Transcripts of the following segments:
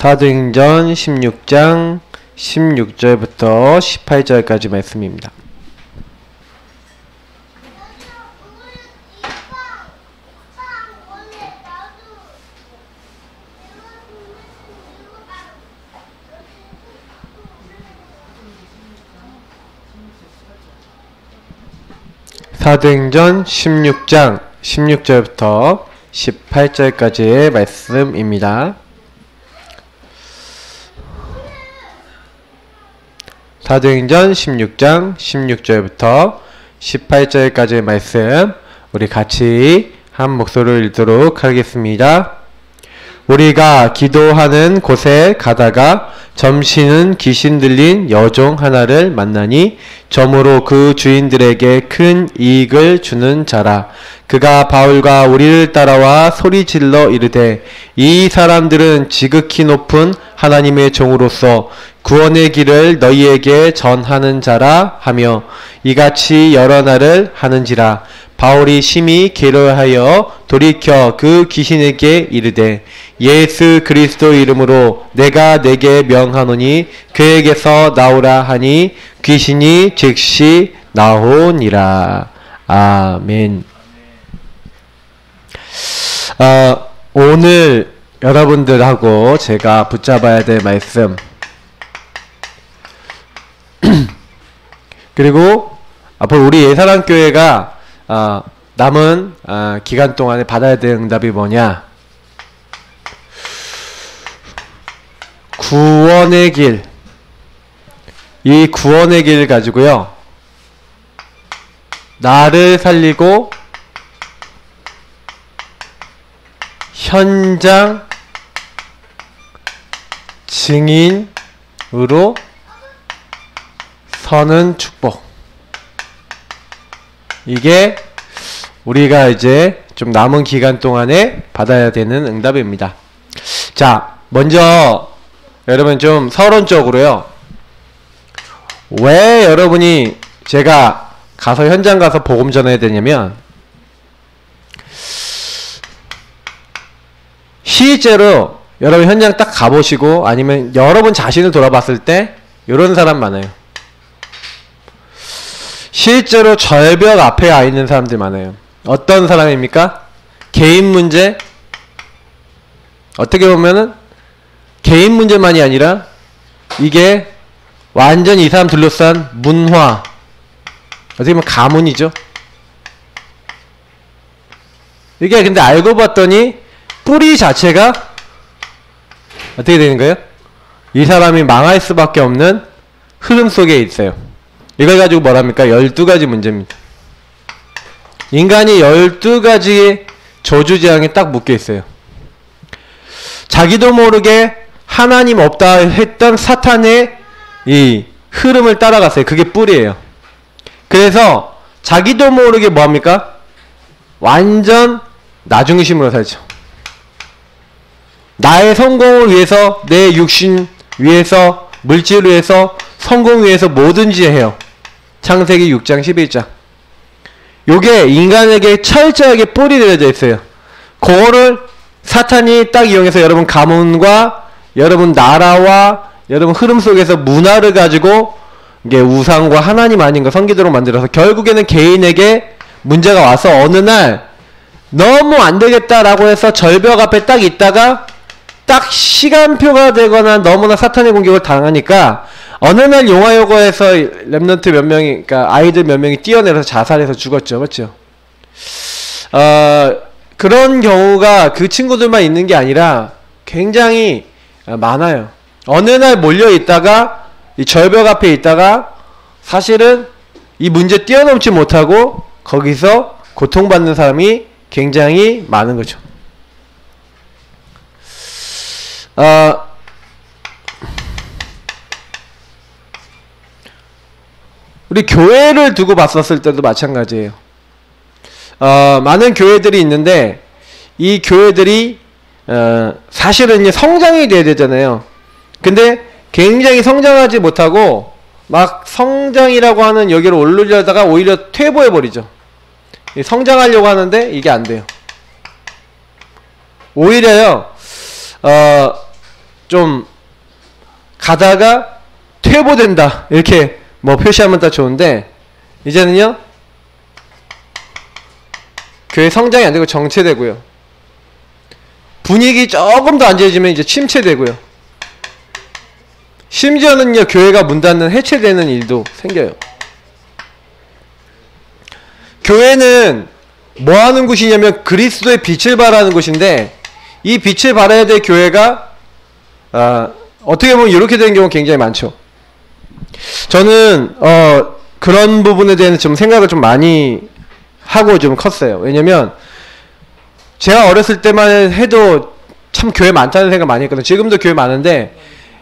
사도행전 16장 16절부터 18절까지 말씀입니다. 사도행전 16장 16절부터 18절까지의 말씀입니다. 사도행전 16장 16절부터 18절까지의 말씀 우리 같이 한 목소리를 읽도록 하겠습니다. 우리가 기도하는 곳에 가다가 점시는 귀신 들린 여종 하나를 만나니 점으로 그 주인들에게 큰 이익을 주는 자라. 그가 바울과 우리를 따라와 소리질러 이르되 이 사람들은 지극히 높은 하나님의 종으로서 구원의 길을 너희에게 전하는 자라 하며 이같이 여러 날을 하는지라. 바울이 심히 괴로워하여 돌이켜 그 귀신에게 이르되 예수 그리스도 이름으로 내가 내게 명하노니 그에게서 나오라 하니 귀신이 즉시 나오니라. 아멘. 오늘 여러분들하고 제가 붙잡아야 될 말씀 그리고 앞으로 우리 예사랑교회가 남은 기간 동안에 받아야 될 응답이 뭐냐? 구원의 길. 이 구원의 길 가지고요. 나를 살리고 현장 증인으로 서는 축복. 이게 우리가 이제 좀 남은 기간 동안에 받아야 되는 응답입니다. 자, 먼저 여러분 좀 서론적으로요. 왜 여러분이 제가 가서 현장 가서 복음 전해야 되냐면 실제로 여러분 현장 딱 가보시고 아니면 여러분 자신을 돌아봤을 때 이런 사람 많아요. 실제로 절벽 앞에 와 있는 사람들 많아요. 어떤 사람입니까? 개인 문제? 어떻게 보면은 개인 문제만이 아니라 이게 완전히 이 사람 둘러싼 문화, 어떻게 보면 가문이죠. 이게 근데 알고 봤더니 뿌리 자체가 어떻게 되는 거예요? 이 사람이 망할 수밖에 없는 흐름 속에 있어요. 이걸 가지고 뭐랍니까? 12가지 문제입니다. 인간이 12가지의 저주재앙에 딱 묶여 있어요. 자기도 모르게 하나님 없다 했던 사탄의 이 흐름을 따라갔어요. 그게 뿌리예요. 그래서 자기도 모르게 뭐합니까? 완전 나중심으로 살죠. 나의 성공을 위해서, 내 육신 위해서, 물질을 위해서, 성공 위해서 뭐든지 해요. 창세기 6장 11장. 요게 인간에게 철저하게 뿌리 내려져 있어요. 그거를 사탄이 딱 이용해서 여러분 가문과 여러분 나라와 여러분 흐름 속에서 문화를 가지고 이게 우상과 하나님 아닌 거 섬기도록 만들어서 결국에는 개인에게 문제가 와서 어느 날 너무 안 되겠다라고 해서 절벽 앞에 딱 있다가 딱 시간표가 되거나 너무나 사탄의 공격을 당하니까 어느 날 용화여고에서 랩런트 몇 명이, 그러니까 아이들 몇 명이 뛰어내려서 자살해서 죽었죠. 맞죠? 그런 경우가 그 친구들만 있는 게 아니라 굉장히 많아요. 어느 날 몰려 있다가 이 절벽 앞에 있다가 사실은 이 문제 뛰어넘지 못하고 거기서 고통받는 사람이 굉장히 많은 거죠. 우리 교회를 두고 봤었을 때도 마찬가지예요. 많은 교회들이 있는데 이 교회들이 사실은 이제 성장이 돼야 되잖아요. 근데 굉장히 성장하지 못하고 막 성장이라고 하는 여기를 오르려다가 오히려 퇴보해버리죠. 성장하려고 하는데 이게 안 돼요. 오히려요 좀 가다가 퇴보된다 이렇게 뭐 표시하면 딱 좋은데, 이제는요 교회 성장이 안되고 정체되고요, 분위기 조금 더 안 좋아지면 이제 침체되고요, 심지어는요 교회가 문 닫는 해체되는 일도 생겨요. 교회는 뭐 하는 곳이냐면 그리스도의 빛을 발하는 곳인데, 이 빛을 발해야 될 교회가 어떻게 보면 이렇게 되는 경우가 굉장히 많죠. 저는 그런 부분에 대해서 좀 생각을 좀 많이 하고 좀 컸어요. 왜냐면 제가 어렸을 때만 해도 참 교회 많다는 생각 많이 했거든요. 지금도 교회 많은데,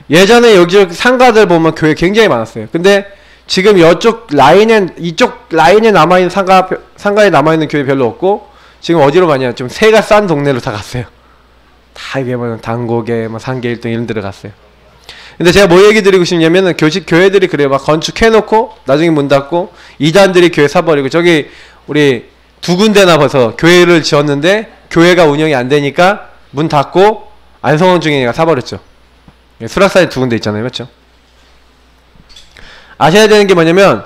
예전에 여기저기 상가들 보면 교회 굉장히 많았어요. 근데 지금 이쪽 라인에 남아있는 상가에 남아있는 교회 별로 없고, 지금 어디로 가냐, 좀 세가 싼 동네로 다 갔어요. 다 이게 뭐 당고개, 뭐 상계일동 이런 데로 갔어요. 근데 제가 뭐 얘기 드리고 싶냐면은, 교회들이 그래요. 막 건축해놓고 나중에 문 닫고, 이단들이 교회 사버리고, 저기 우리 두 군데나 벌써 교회를 지었는데 교회가 운영이 안 되니까 문 닫고 안성원 중행이가 사버렸죠. 수락산에 두 군데 있잖아요, 맞죠? 아셔야 되는 게 뭐냐면,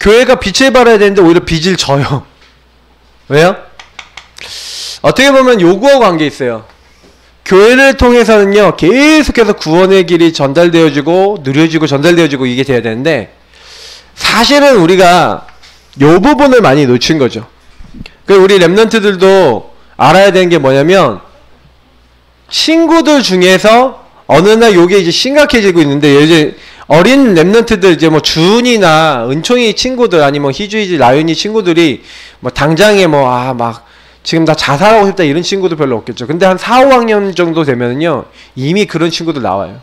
교회가 빛을 발해야 되는데 오히려 빚을 져요. 왜요? 어떻게 보면 요구와 관계 있어요. 교회를 통해서는요 계속해서 구원의 길이 전달되어지고 누려지고 전달되어지고 이게 돼야 되는데, 사실은 우리가 요 부분을 많이 놓친 거죠. 우리 랩런트들도 알아야 되는 게 뭐냐면, 친구들 중에서 어느 날 요게 이제 심각해지고 있는데, 이제 어린 랩런트들, 이제 뭐 준이나 은총이 친구들, 아니면 희주이지 라윤이 친구들이 뭐 당장에 뭐 막 지금 다 자살하고 싶다 이런 친구도 별로 없겠죠. 근데 한 4, 5학년 정도 되면은요 이미 그런 친구들 나와요.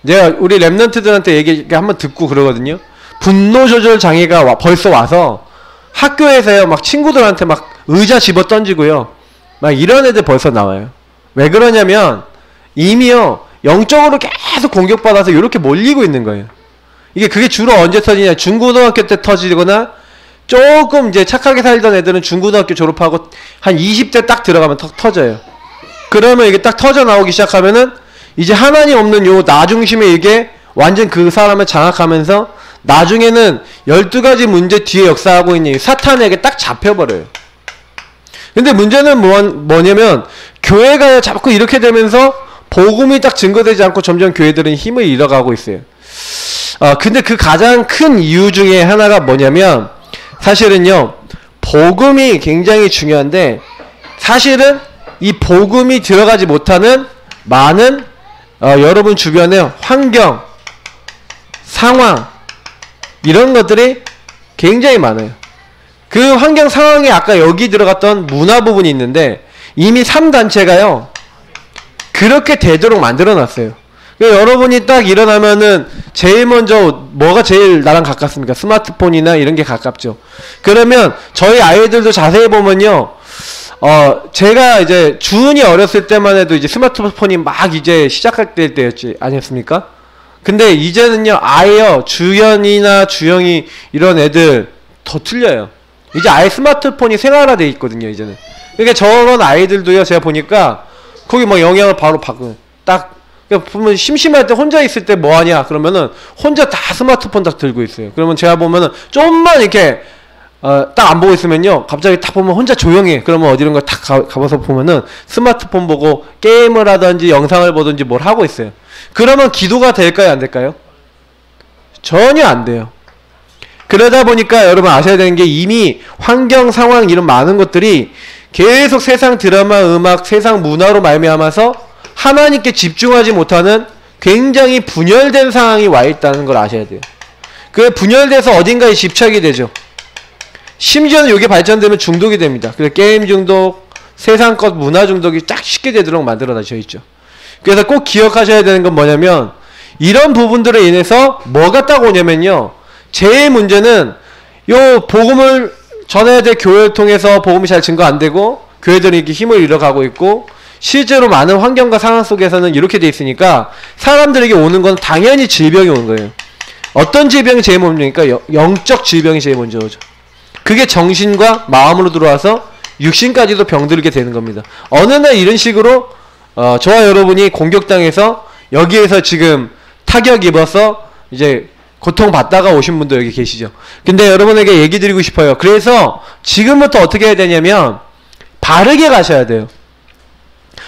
내가 우리 랩런트들한테 얘기 한번 듣고 그러거든요. 분노 조절 장애가 벌써 와서 학교에서요 막 친구들한테 막 의자 집어 던지고요, 막 이런 애들 벌써 나와요. 왜 그러냐면 이미요 영적으로 계속 공격받아서 이렇게 몰리고 있는 거예요. 그게 주로 언제 터지냐, 중고등학교 때 터지거나, 조금 이제 착하게 살던 애들은 중고등학교 졸업하고 한 20대 딱 들어가면 터져요. 그러면 이게 딱 터져 나오기 시작하면은 이제 하나님 없는 요 나중심에 이게 완전 그 사람을 장악하면서 나중에는 12가지 문제 뒤에 역사하고 있는 사탄에게 딱 잡혀버려요. 근데 문제는 뭐냐면, 교회가 자꾸 이렇게 되면서 복음이 딱 증거되지 않고 점점 교회들은 힘을 잃어가고 있어요. 근데 그 가장 큰 이유 중에 하나가 뭐냐면, 사실은요 복음이 굉장히 중요한데, 사실은 이 복음이 들어가지 못하는 많은 여러분 주변의 환경, 상황, 이런 것들이 굉장히 많아요. 그 환경 상황에 아까 여기 들어갔던 문화 부분이 있는데, 이미 3단체가요 그렇게 되도록 만들어 놨어요. 여러분이 딱 일어나면은 제일 먼저 뭐가 제일 나랑 가깝습니까? 스마트폰이나 이런 게 가깝죠. 그러면 저희 아이들도 자세히 보면요, 제가 이제 주은이 어렸을 때만 해도 이제 스마트폰이 막 이제 시작할 때였지 아니었습니까? 근데 이제는요 아예요 주연이나 주영이 이런 애들 더 틀려요. 이제 아예 스마트폰이 생활화돼 있거든요 이제는. 그러니까 저런 아이들도요 제가 보니까 거기 뭐 영향을 바로 받고, 딱 보면 심심할 때 혼자 있을 때 뭐 하냐 그러면은 혼자 다 스마트폰 딱 들고 있어요. 그러면 제가 보면은 좀만 이렇게 딱 안 보고 있으면요 갑자기 딱 보면 혼자 조용해. 그러면 어디론가 딱 가봐서 보면은 스마트폰 보고 게임을 하든지 영상을 보든지 뭘 하고 있어요. 그러면 기도가 될까요 안 될까요? 전혀 안 돼요. 그러다 보니까 여러분 아셔야 되는 게, 이미 환경 상황 이런 많은 것들이 계속 세상 드라마 음악 세상 문화로 말미암아서 하나님께 집중하지 못하는 굉장히 분열된 상황이 와 있다는 걸 아셔야 돼요. 그 분열돼서 어딘가에 집착이 되죠. 심지어는 이게 발전되면 중독이 됩니다. 그래서 게임 중독, 세상 것 문화 중독이 딱 쉽게 되도록 만들어져 있죠. 그래서 꼭 기억하셔야 되는 건 뭐냐면, 이런 부분들로 인해서 뭐가 딱 오냐면요, 제일 문제는 요 복음을 전해야 될 교회를 통해서 복음이 잘 증거 안 되고 교회들이 이렇게 힘을 잃어가고 있고, 실제로 많은 환경과 상황 속에서는 이렇게 돼 있으니까 사람들에게 오는 건 당연히 질병이 오는 거예요. 어떤 질병이 제일 먼저니까 영적 질병이 제일 먼저 오죠. 그게 정신과 마음으로 들어와서 육신까지도 병들게 되는 겁니다. 어느 날 이런 식으로 저와 여러분이 공격당해서 여기에서 지금 타격 입어서 이제 고통받다가 오신 분도 여기 계시죠. 근데 여러분에게 얘기 드리고 싶어요. 그래서 지금부터 어떻게 해야 되냐면 바르게 가셔야 돼요.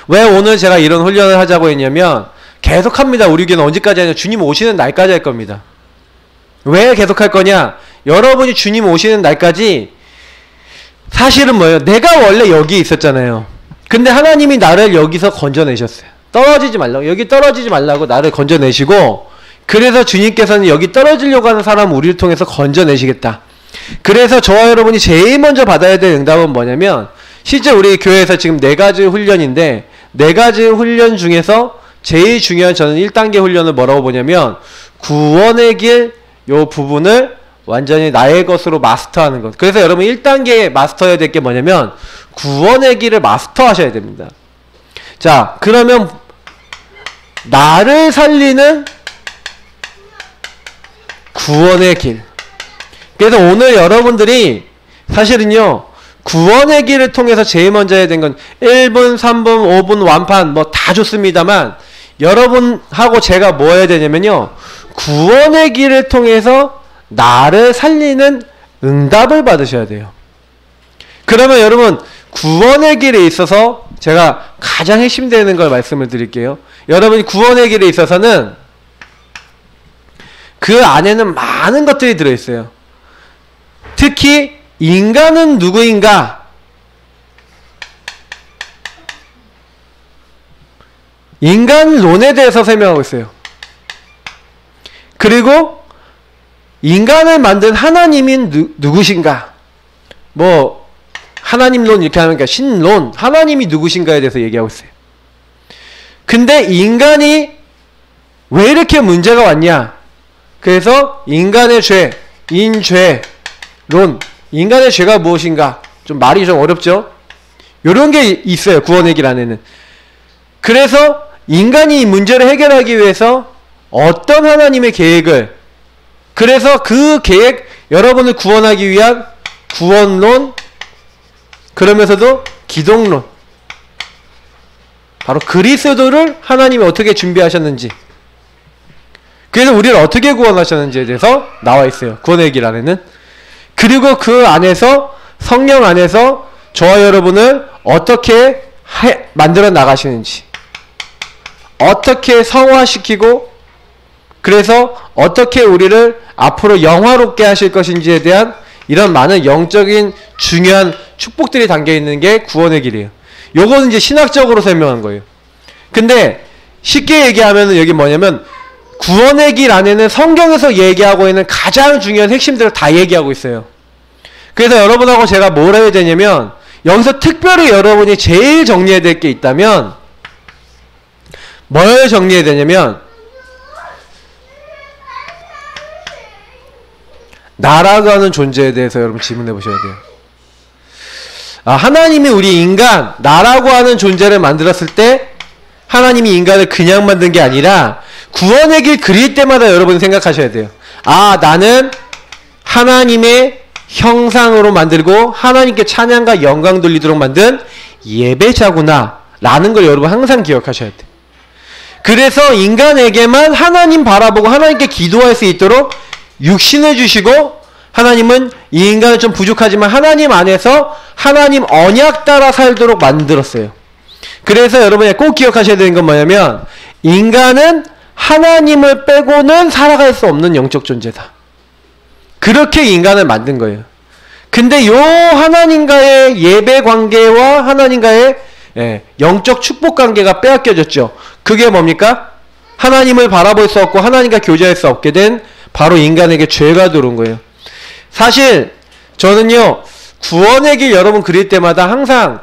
왜 오늘 제가 이런 훈련을 하자고 했냐면 계속합니다. 우리 교회는 언제까지 하냐? 주님 오시는 날까지 할 겁니다. 왜 계속할 거냐? 여러분이 주님 오시는 날까지 사실은 뭐예요? 내가 원래 여기 있었잖아요. 근데 하나님이 나를 여기서 건져내셨어요. 떨어지지 말라고, 여기 떨어지지 말라고 나를 건져내시고, 그래서 주님께서는 여기 떨어지려고 하는 사람 우리를 통해서 건져내시겠다. 그래서 저와 여러분이 제일 먼저 받아야 될 응답은 뭐냐면, 실제 우리 교회에서 지금 4가지 훈련인데 4가지 훈련 중에서 제일 중요한 저는 1단계 훈련을 뭐라고 보냐면 구원의 길 요 부분을 완전히 나의 것으로 마스터하는 것. 그래서 여러분 1단계에 마스터해야 될 게 뭐냐면 구원의 길을 마스터하셔야 됩니다. 자, 그러면 나를 살리는 구원의 길. 그래서 오늘 여러분들이 사실은요 구원의 길을 통해서 제일 먼저 해야 된 건 1분, 3분, 5분 완판 뭐 다 좋습니다만 여러분하고 제가 뭐 해야 되냐면요 구원의 길을 통해서 나를 살리는 응답을 받으셔야 돼요. 그러면 여러분 구원의 길에 있어서 제가 가장 핵심되는 걸 말씀을 드릴게요. 여러분이 구원의 길에 있어서는 그 안에는 많은 것들이 들어있어요. 특히 인간은 누구인가? 인간론에 대해서 설명하고 있어요. 그리고 인간을 만든 하나님이 누구신가? 뭐 하나님론 이렇게 하니까 신론, 하나님이 누구신가에 대해서 얘기하고 있어요. 근데 인간이 왜 이렇게 문제가 왔냐? 그래서 인간의 죄, 인죄론, 인간의 죄가 무엇인가? 좀 말이 좀 어렵죠? 요런 게 있어요. 구원의 길 안에는. 그래서 인간이 이 문제를 해결하기 위해서 어떤 하나님의 계획을, 그래서 그 계획, 여러분을 구원하기 위한 구원론, 그러면서도 기독론, 바로 그리스도를 하나님이 어떻게 준비하셨는지, 그래서 우리를 어떻게 구원하셨는지에 대해서 나와 있어요. 구원의 길 안에는. 그리고 그 안에서 성령 안에서 저와 여러분을 어떻게 만들어 나가시는지, 어떻게 성화시키고, 그래서 어떻게 우리를 앞으로 영화롭게 하실 것인지에 대한 이런 많은 영적인 중요한 축복들이 담겨있는 게 구원의 길이에요. 요거는 이제 신학적으로 설명한 거예요. 근데 쉽게 얘기하면 여기 뭐냐면 구원의 길 안에는 성경에서 얘기하고 있는 가장 중요한 핵심들을 다 얘기하고 있어요. 그래서 여러분하고 제가 뭘 해야 되냐면 여기서 특별히 여러분이 제일 정리해야 될 게 있다면 뭘 정리해야 되냐면 나라고 하는 존재에 대해서 여러분 질문해 보셔야 돼요. 하나님이 우리 인간, 나라고 하는 존재를 만들었을 때 하나님이 인간을 그냥 만든 게 아니라 구원의 길 그릴 때마다 여러분이 생각하셔야 돼요. 나는 하나님의 형상으로 만들고 하나님께 찬양과 영광 돌리도록 만든 예배자구나 라는 걸 여러분 항상 기억하셔야 돼요. 그래서 인간에게만 하나님 바라보고 하나님께 기도할 수 있도록 육신을 주시고, 하나님은 이 인간은 좀 부족하지만 하나님 안에서 하나님 언약 따라 살도록 만들었어요. 그래서 여러분이 꼭 기억하셔야 되는 건 뭐냐면 인간은 하나님을 빼고는 살아갈 수 없는 영적 존재다. 그렇게 인간을 만든 거예요. 근데 요 하나님과의 예배 관계와 하나님과의 영적 축복 관계가 빼앗겨졌죠. 그게 뭡니까? 하나님을 바라볼 수 없고 하나님과 교제할 수 없게 된 바로 인간에게 죄가 들어온 거예요. 사실 저는요 구원의 길 여러분 그릴 때마다 항상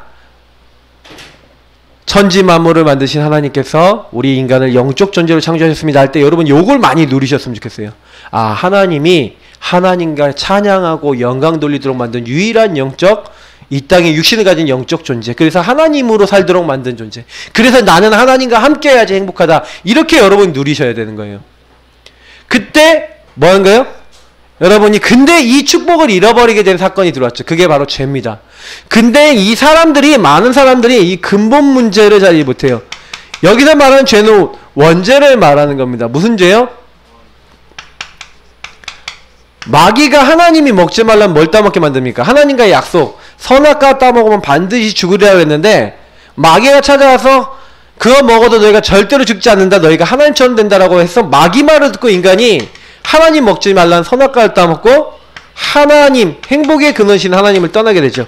천지 만물을 만드신 하나님께서 우리 인간을 영적 존재로 창조하셨습니다 할 때 여러분 요걸 많이 누리셨으면 좋겠어요. 하나님이 하나님과 찬양하고 영광 돌리도록 만든 유일한 영적, 이 땅에 육신을 가진 영적 존재, 그래서 하나님으로 살도록 만든 존재, 그래서 나는 하나님과 함께 해야지 행복하다, 이렇게 여러분이 누리셔야 되는 거예요. 그때 뭐 하는 거예요? 여러분이 근데 이 축복을 잃어버리게 된 사건이 들어왔죠. 그게 바로 죄입니다. 근데 이 사람들이, 많은 사람들이 이 근본 문제를 잘 이해 못해요. 여기서 말하는 죄는 원죄를 말하는 겁니다. 무슨 죄요? 마귀가 하나님이 먹지 말라면 뭘 따먹게 만듭니까? 하나님과의 약속, 선악과 따먹으면 반드시 죽으리라고 했는데 마귀가 찾아와서 그거 먹어도 너희가 절대로 죽지 않는다, 너희가 하나님처럼 된다라고 해서 마귀 말을 듣고 인간이 하나님 먹지 말라는 선악과를 따먹고 하나님, 행복의 근원이신 하나님을 떠나게 되죠.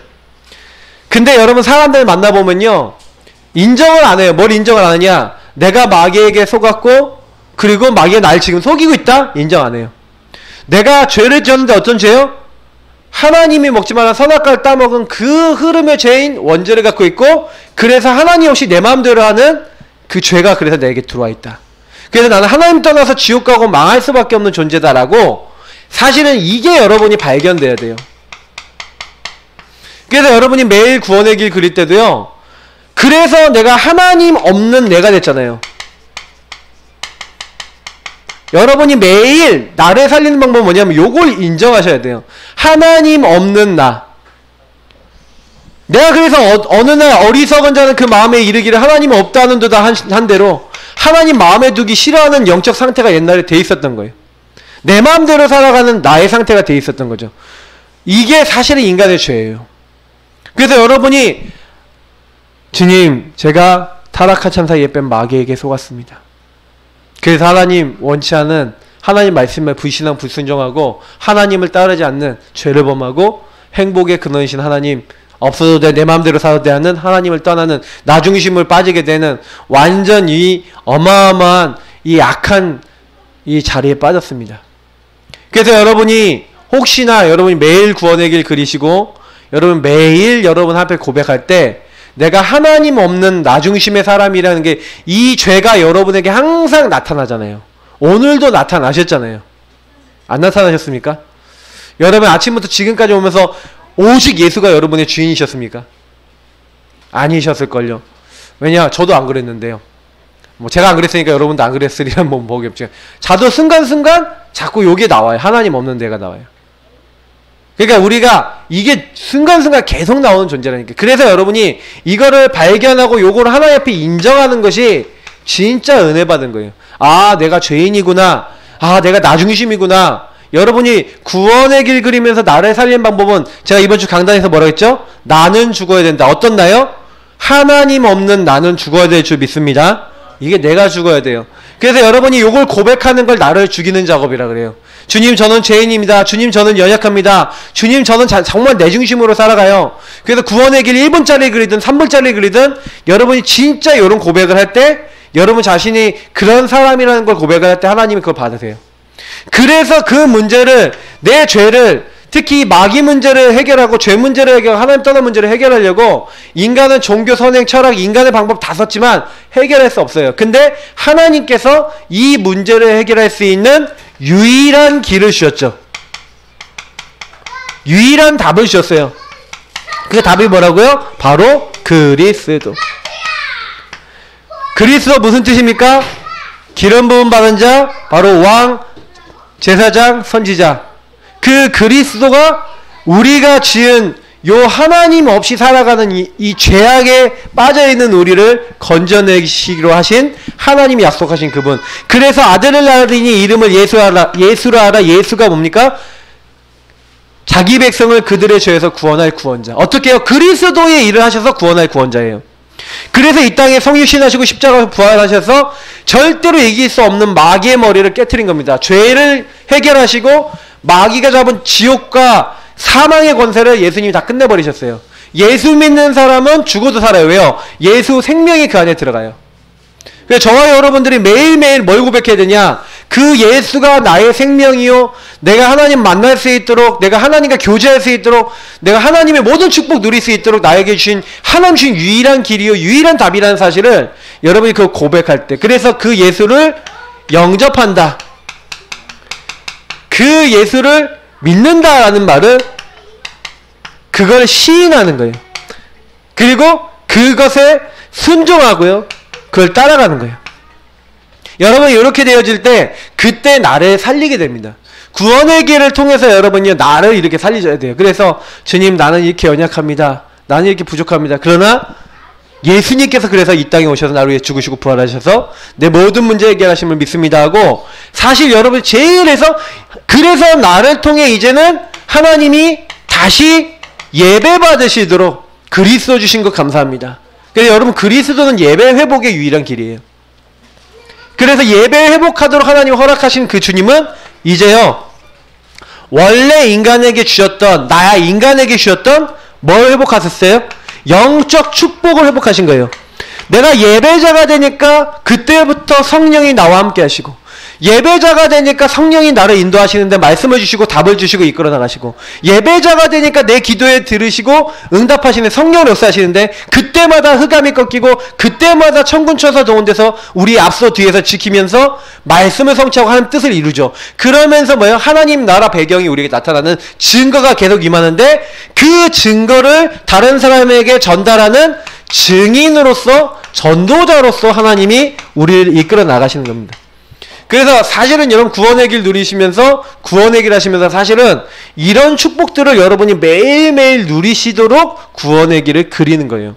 근데 여러분 사람들 만나보면요, 인정을 안 해요. 뭘 인정을 안 하냐? 내가 마귀에게 속았고 그리고 마귀가 날 지금 속이고 있다? 인정 안 해요. 내가 죄를 지었는데 어떤 죄요? 하나님이 먹지 말라는 선악과를 따먹은 그 흐름의 죄인 원죄를 갖고 있고, 그래서 하나님 없이 내 마음대로 하는 그 죄가 그래서 내게 들어와 있다. 그래서 나는 하나님 떠나서 지옥 가고 망할 수밖에 없는 존재다라고, 사실은 이게 여러분이 발견돼야 돼요. 그래서 여러분이 매일 구원의 길 그릴 때도요, 그래서 내가 하나님 없는 내가 됐잖아요. 여러분이 매일 나를 살리는 방법은 뭐냐면 요걸 인정하셔야 돼요. 하나님 없는 나. 내가 그래서 어느 날 어리석은 자는 그 마음에 이르기를 하나님 없다는 듯다 한 대로 하나님 마음에 두기 싫어하는 영적 상태가 옛날에 돼 있었던 거예요. 내 마음대로 살아가는 나의 상태가 돼 있었던 거죠. 이게 사실은 인간의 죄예요. 그래서 여러분이 주님, 제가 타락한 참 사이에 뺀 마귀에게 속았습니다. 그래서 하나님 원치 않은 하나님 말씀에 불신앙 불순종하고 하나님을 따르지 않는 죄를 범하고 행복의 근원이신 하나님, 없어도 돼, 내 마음대로 살아도 돼 하는 하나님을 떠나는 나중심을 빠지게 되는 완전 이 어마어마한 이 악한 이 자리에 빠졌습니다. 그래서 여러분이 혹시나 여러분이 매일 구원의 길 그리시고 여러분 매일 여러분 앞에 고백할 때 내가 하나님 없는 나중심의 사람이라는 게 이 죄가 여러분에게 항상 나타나잖아요. 오늘도 나타나셨잖아요. 안 나타나셨습니까? 여러분 아침부터 지금까지 오면서 오직 예수가 여러분의 주인이셨습니까? 아니셨을걸요. 왜냐? 저도 안 그랬는데요. 뭐 제가 안 그랬으니까 여러분도 안 그랬으리란 뭐 뭐겠죠. 자도 순간순간 자꾸 요게 나와요. 하나님 없는 데가 나와요. 그러니까 우리가 이게 순간순간 계속 나오는 존재라니까. 그래서 여러분이 이거를 발견하고 요거를 하나님 앞에 인정하는 것이 진짜 은혜 받은 거예요. 아, 내가 죄인이구나. 아, 내가 나중심이구나. 여러분이 구원의 길 그리면서 나를 살리는 방법은 제가 이번 주 강단에서 뭐라고 했죠? 나는 죽어야 된다. 어떤 나요? 하나님 없는 나는 죽어야 될 줄 믿습니다. 이게 내가 죽어야 돼요. 그래서 여러분이 요걸 고백하는 걸 나를 죽이는 작업이라 그래요. 주님, 저는 죄인입니다. 주님, 저는 연약합니다. 주님, 저는 정말 내 중심으로 살아가요. 그래서 구원의 길 1분짜리 그리든 3분짜리 그리든 여러분이 진짜 이런 고백을 할 때 여러분 자신이 그런 사람이라는 걸 고백을 할 때 하나님이 그걸 받으세요. 그래서 그 문제를, 내 죄를, 특히 마귀 문제를 해결하고 죄 문제를 해결하고 하나님 떠난 문제를 해결하려고 인간은 종교, 선행, 철학, 인간의 방법 다 썼지만 해결할 수 없어요. 근데 하나님께서 이 문제를 해결할 수 있는 유일한 길을 주셨죠. 유일한 답을 주셨어요. 그 답이 뭐라고요? 바로 그리스도. 그리스도 무슨 뜻입니까? 기름 부음 받은 자, 바로 왕, 제사장, 선지자. 그 그리스도가 우리가 지은 요 하나님 없이 살아가는 이 죄악에 빠져있는 우리를 건져내시기로 하신 하나님이 약속하신 그분. 그래서 아들을 낳으니 이름을 예수라 하라. 예수가 뭡니까? 자기 백성을 그들의 죄에서 구원할 구원자. 어떻게 해요? 그리스도의 일을 하셔서 구원할 구원자예요. 그래서 이 땅에 성육신하시고 십자가에서 부활하셔서 절대로 이길 수 없는 마귀의 머리를 깨트린 겁니다. 죄를 해결하시고 마귀가 잡은 지옥과 사망의 권세를 예수님이 다 끝내버리셨어요. 예수 믿는 사람은 죽어도 살아요. 왜요? 예수 생명이 그 안에 들어가요. 그래서 저와 여러분들이 매일매일 뭘 고백해야 되냐? 그 예수가 나의 생명이요, 내가 하나님 만날 수 있도록, 내가 하나님과 교제할 수 있도록, 내가 하나님의 모든 축복 누릴 수 있도록 나에게 주신 하나님 주신 유일한 길이요, 유일한 답이라는 사실을 여러분이 그 고백할 때, 그래서 그 예수를 영접한다, 그 예수를 믿는다라는 말은 그걸 시인하는 거예요. 그리고 그것에 순종하고요, 그걸 따라가는 거예요. 여러분이 이렇게 되어질 때 그때 나를 살리게 됩니다. 구원의 길을 통해서 여러분이 나를 이렇게 살리셔야 돼요. 그래서 주님, 나는 이렇게 연약합니다. 나는 이렇게 부족합니다. 그러나 예수님께서 그래서 이 땅에 오셔서 나를 위해 죽으시고 부활하셔서 내 모든 문제 해결하심을 믿습니다 하고, 사실 여러분 제일 해서 그래서 나를 통해 이제는 하나님이 다시 예배 받으시도록 그리스도 주신 것 감사합니다. 그래서 여러분 그리스도는 예배 회복의 유일한 길이에요. 그래서 예배 회복하도록 하나님 허락하신 그 주님은 이제요 원래 인간에게 주셨던, 나야 인간에게 주셨던 뭘 회복하셨어요? 영적 축복을 회복하신 거예요. 내가 예배자가 되니까 그때부터 성령이 나와 함께 하시고, 예배자가 되니까 성령이 나를 인도하시는데 말씀을 주시고 답을 주시고 이끌어 나가시고, 예배자가 되니까 내 기도에 들으시고 응답하시는 성령을 역사하시는데 그때마다 흑암이 꺾이고 그때마다 천군천사 동원돼서 우리 앞서 뒤에서 지키면서 말씀을 성취하고 하나님 뜻을 이루죠. 그러면서 뭐예요? 하나님 나라 배경이 우리에게 나타나는 증거가 계속 임하는데, 그 증거를 다른 사람에게 전달하는 증인으로서, 전도자로서 하나님이 우리를 이끌어 나가시는 겁니다. 그래서 사실은 여러분 구원의 길 누리시면서, 구원의 길 하시면서 사실은 이런 축복들을 여러분이 매일매일 누리시도록 구원의 길을 그리는 거예요.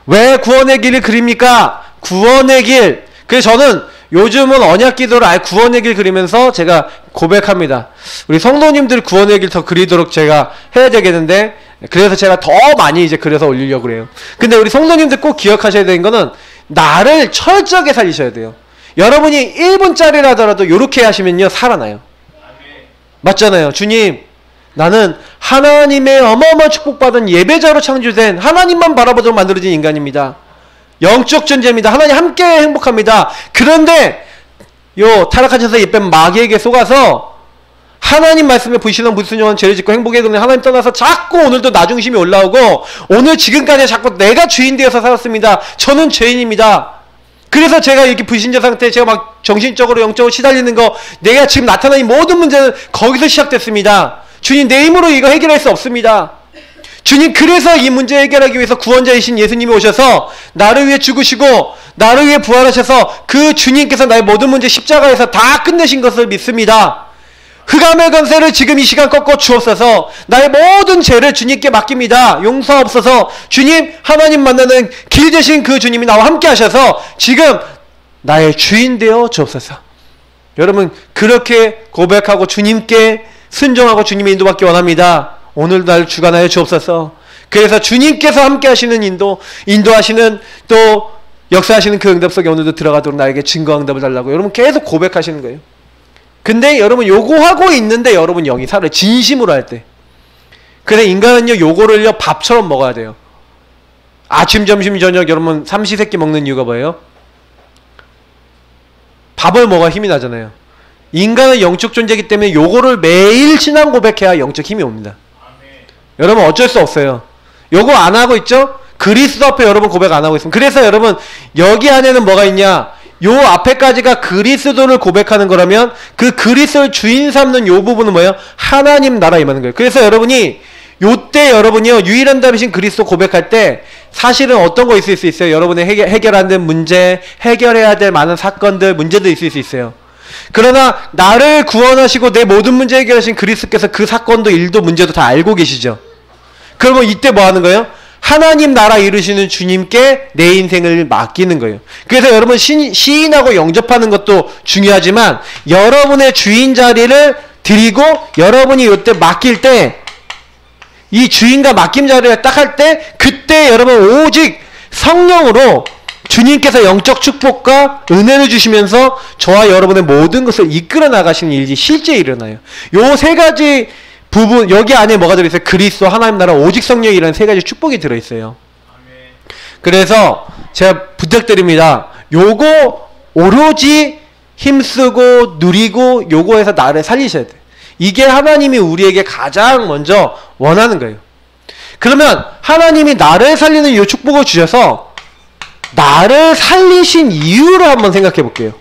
왜 구원의 길을 그립니까? 구원의 길. 그래서 저는 요즘은 언약 기도를 아예 구원의 길 그리면서 제가 고백합니다. 우리 성도님들 구원의 길 더 그리도록 제가 해야 되겠는데, 그래서 제가 더 많이 이제 그려서 올리려고 그래요. 근데 우리 성도님들 꼭 기억하셔야 되는 거는 나를 철저하게 살리셔야 돼요. 여러분이 1분짜리라더라도 이렇게 하시면요 살아나요. 맞잖아요. 주님, 나는 하나님의 어마어마한 축복받은 예배자로 창조된, 하나님만 바라보도록 만들어진 인간입니다. 영적 존재입니다. 하나님 함께 행복합니다. 그런데 요 타락하셔서 예쁜 마귀에게 속아서 하나님 말씀에 불신한 불순종한 죄를 짓고 행복에 그는 하나님 떠나서 자꾸 오늘도 나중심이 올라오고, 오늘 지금까지 자꾸 내가 주인 되어서 살았습니다. 저는 죄인입니다. 그래서 제가 이렇게 불신자 상태에 제가 막 정신적으로 영적으로 시달리는 거, 내가 지금 나타나는 모든 문제는 거기서 시작됐습니다. 주님, 내 힘으로 이거 해결할 수 없습니다. 주님, 그래서 이 문제 해결하기 위해서 구원자이신 예수님이 오셔서 나를 위해 죽으시고 나를 위해 부활하셔서 그 주님께서 나의 모든 문제 십자가에서 다 끝내신 것을 믿습니다. 흑암의 권세를 지금 이 시간 꺾어 주옵소서. 나의 모든 죄를 주님께 맡깁니다. 용서옵소서. 주님, 하나님 만나는 길 되신 그 주님이 나와 함께 하셔서 지금 나의 주인 되어 주옵소서. 여러분 그렇게 고백하고 주님께 순종하고 주님의 인도받기 원합니다. 오늘 날 주관하여 주옵소서. 그래서 주님께서 함께 하시는 인도하시는 또 역사하시는 그 응답 속에 오늘도 들어가도록 나에게 증거 응답을 달라고 여러분 계속 고백하시는 거예요. 근데 여러분 요거 하고 있는데 여러분 영이 살아요. 진심으로 할 때. 그래 인간은요 요거를요 밥처럼 먹어야 돼요. 아침 점심 저녁 여러분 삼시세끼 먹는 이유가 뭐예요? 밥을 먹어야 힘이 나잖아요. 인간은 영적 존재이기 때문에 요거를 매일 신앙 고백해야 영적 힘이 옵니다. 여러분 어쩔 수 없어요. 요거 안 하고 있죠? 그리스도 앞에 여러분 고백 안 하고 있습니다. 그래서 여러분 여기 안에는 뭐가 있냐? 요 앞에까지가 그리스도를 고백하는 거라면 그 그리스도를 주인 삼는 요 부분은 뭐예요? 하나님 나라 임하는 거예요. 그래서 여러분이 요때 여러분이요 유일한 답이신 그리스도 고백할 때 사실은 어떤 거 있을 수 있어요? 여러분의 해결 안 된 문제, 해결해야 될 많은 사건들, 문제도 있을 수 있어요. 그러나 나를 구원하시고 내 모든 문제 해결하신 그리스도께서 그 사건도 일도 문제도 다 알고 계시죠. 그러면 이때 뭐 하는 거예요? 하나님 나라 이루시는 주님께 내 인생을 맡기는 거예요. 그래서 여러분 시인하고 영접하는 것도 중요하지만 여러분의 주인 자리를 드리고 여러분이 이때 맡길 때 이 주인과 맡김 자리를 딱 할 때 그때 여러분 오직 성령으로 주님께서 영적 축복과 은혜를 주시면서 저와 여러분의 모든 것을 이끌어 나가시는 일이 실제 일어나요. 요 세 가지 부분 여기 안에 뭐가 들어있어요? 그리스도, 하나님 나라, 오직 성령이라는 세 가지 축복이 들어있어요. 그래서 제가 부탁드립니다. 요거 오로지 힘쓰고 누리고 요거에서 나를 살리셔야 돼요. 이게 하나님이 우리에게 가장 먼저 원하는 거예요. 그러면 하나님이 나를 살리는 이 축복을 주셔서 나를 살리신 이유를 한번 생각해 볼게요.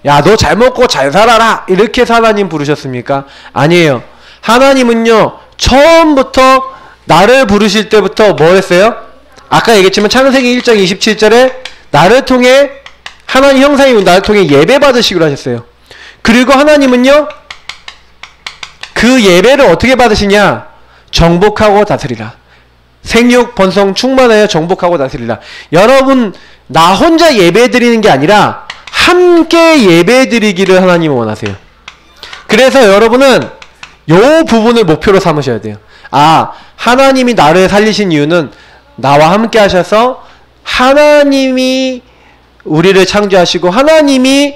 야, 너 잘 먹고 잘 살아라 이렇게 해서 하나님 부르셨습니까? 아니에요. 하나님은요 처음부터 나를 부르실 때부터 뭐 했어요? 아까 얘기했지만 창세기 1장 27절에 나를 통해 하나님 형상이 나를 통해 예배 받으시기로 하셨어요. 그리고 하나님은요 그 예배를 어떻게 받으시냐? 정복하고 다스리라. 생육 번성 충만하여 정복하고 다스리라. 여러분 나 혼자 예배 드리는 게 아니라 함께 예배 드리기를 하나님은 원하세요. 그래서 여러분은 요 부분을 목표로 삼으셔야 돼요. 아, 하나님이 나를 살리신 이유는 나와 함께 하셔서 하나님이 우리를 창조하시고 하나님이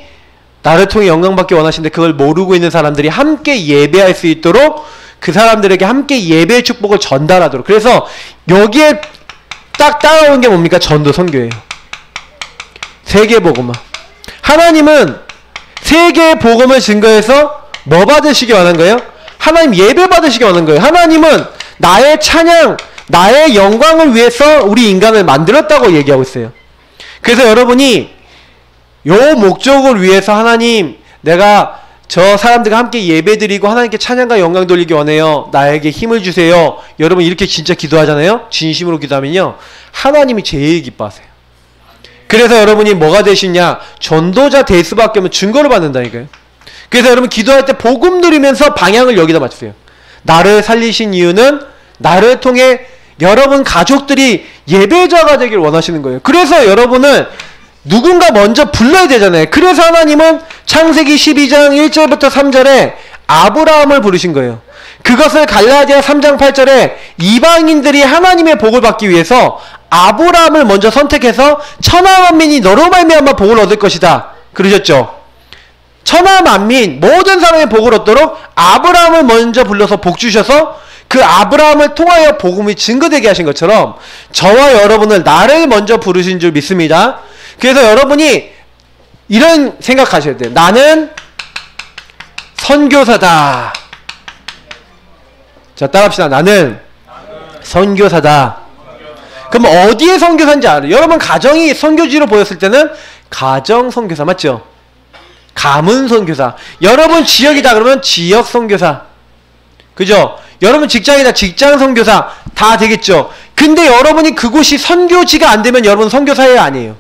나를 통해 영광받기 원하시는데 그걸 모르고 있는 사람들이 함께 예배할 수 있도록 그 사람들에게 함께 예배의 축복을 전달하도록. 그래서 여기에 딱 따라오는 게 뭡니까? 전도 선교예요. 세계복음화. 하나님은 세계의 복음을 증거해서 뭐 받으시기 원한 거예요? 하나님 예배 받으시기 원한 거예요. 하나님은 나의 찬양, 나의 영광을 위해서 우리 인간을 만들었다고 얘기하고 있어요. 그래서 여러분이 요 목적을 위해서 하나님, 내가 저 사람들과 함께 예배드리고 하나님께 찬양과 영광 돌리기 원해요. 나에게 힘을 주세요. 여러분 이렇게 진짜 기도하잖아요. 진심으로 기도하면요, 하나님이 제일 기뻐하세요. 그래서 여러분이 뭐가 되시냐? 전도자 될 수밖에 없는 증거를 받는다니까요. 그래서 여러분 기도할 때 복음 누리면서 방향을 여기다 맞추세요. 나를 살리신 이유는 나를 통해 여러분 가족들이 예배자가 되길 원하시는 거예요. 그래서 여러분은 누군가 먼저 불러야 되잖아요. 그래서 하나님은 창세기 12장 1절부터 3절에 아브라함을 부르신 거예요. 그것을 갈라디아 3장 8절에 이방인들이 하나님의 복을 받기 위해서 아브라함을 먼저 선택해서 천하만민이 너로 말미암아 복을 얻을 것이다 그러셨죠. 천하만민 모든 사람의 복을 얻도록 아브라함을 먼저 불러서 복 주셔서 그 아브라함을 통하여 복음이 증거되게 하신 것처럼 저와 여러분을 나를 먼저 부르신 줄 믿습니다. 그래서 여러분이 이런 생각하셔야 돼요. 나는 선교사다. 자, 따라합시다. 나는 선교사다. 그럼 어디에 선교사인지 알아요? 여러분 가정이 선교지로 보였을 때는 가정 선교사 맞죠? 가문 선교사. 여러분 지역이다 그러면 지역 선교사. 그죠? 여러분 직장이다 직장 선교사 다 되겠죠? 근데 여러분이 그곳이 선교지가 안 되면 여러분 선교사예요 아니에요?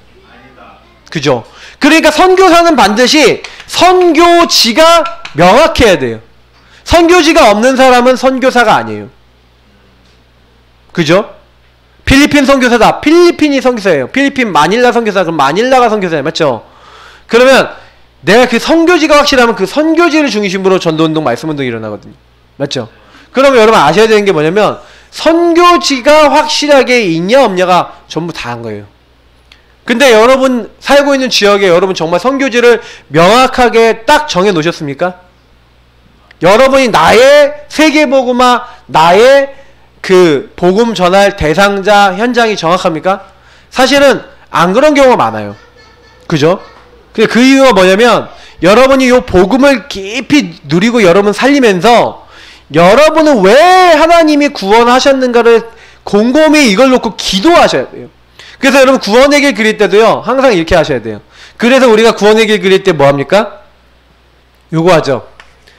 그죠? 그러니까 선교사는 반드시 선교지가 명확해야 돼요. 선교지가 없는 사람은 선교사가 아니에요. 그죠? 필리핀 선교사다. 필리핀이 선교사예요. 필리핀 마닐라 선교사. 그럼 마닐라가 선교사예요. 맞죠? 그러면 내가 그 선교지가 확실하면 그 선교지를 중심으로 전도운동, 말씀운동이 일어나거든요. 맞죠? 그러면 여러분 아셔야 되는 게 뭐냐면 선교지가 확실하게 있냐 없냐가 전부 다 한 거예요. 근데 여러분 살고 있는 지역에 여러분 정말 선교지를 명확하게 딱 정해 놓으셨습니까? 여러분이 나의 세계복음화, 나의 그 복음 전할 대상자 현장이 정확합니까? 사실은 안 그런 경우가 많아요. 그죠? 근데 그 이유가 뭐냐면 여러분이 이 복음을 깊이 누리고 여러분 살리면서 여러분은 왜 하나님이 구원하셨는가를 곰곰이 이걸 놓고 기도하셔야 돼요. 그래서 여러분 구원의 길 그릴 때도요 항상 이렇게 하셔야 돼요. 그래서 우리가 구원의 길 그릴 때 뭐 합니까? 요거 하죠.